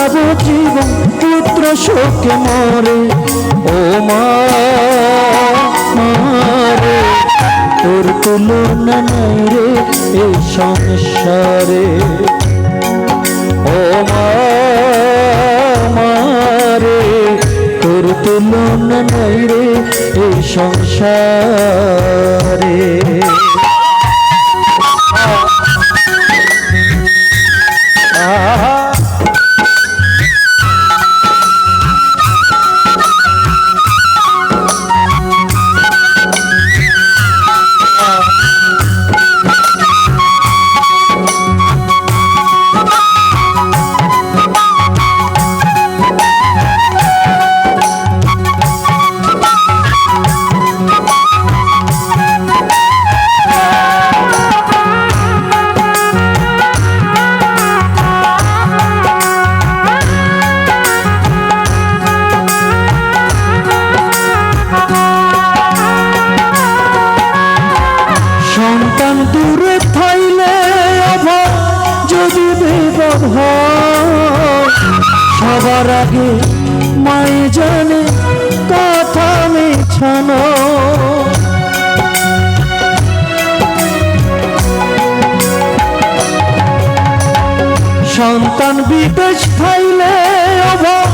যাব জীবন পুত্র শোকে মরে। ও মা মারে তোর তুলনা নাই রে এই সংসারে। ও মা মারে তোর তুলনা নাই রে এই সংসারে। সন্তান দূরে থাইলে অভাব যদি বিপদ হয়, সবার আগে মাই জানে কথা মিছানো। সন্তান বিদেশ থাইলে অভাব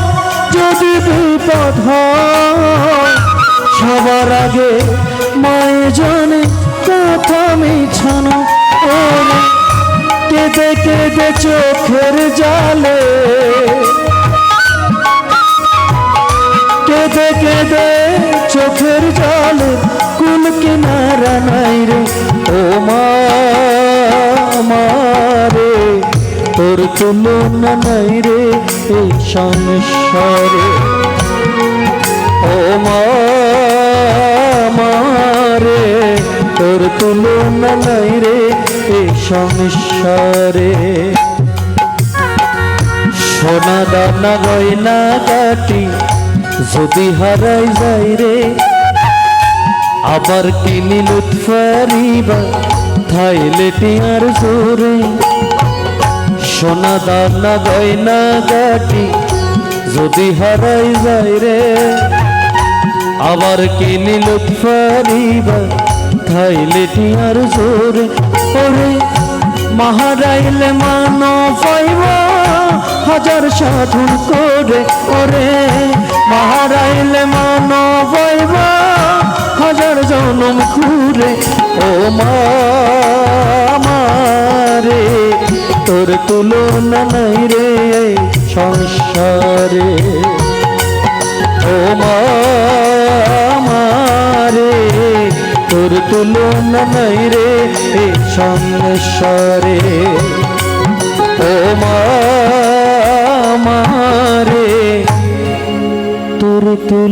যদি বিপদ হয়, সবার আগে মাই জানে কথা মিছানো। কেঁদে কেঁদে চোখের জালে, কেঁদে কেঁদে চোখের জালে কুল কিনারা নাই রে। ও মা মারে তোর তুলনা নাই রে এই সংসারে। ও মা মারে তোর তুলনা নাই রে এই সংসারে। সোনা দানা গয়না কাটি যদি হারাই যাই রে, আবার কিনি লুৎফারিবা থাইলে টিয়ার জোরে। সোনা দানা গয়না কাটি যদি হারাই যাই রে, আবার কিনি লুৎফারিবা থাইলে টিয়ার জোরে। ওরে মাহারাইলে মানো পাইবা হাজার সাধন করে। ওরে মাহারাইলে মানো পাইবা হাজার জনম ঘুরে। ও মা মারে তোর তুলনা নাই রে এই সংসারে। ও মা মারে তোর তুলনা নাই রে এই সংসারে। ও মা মারে তোর তুলনা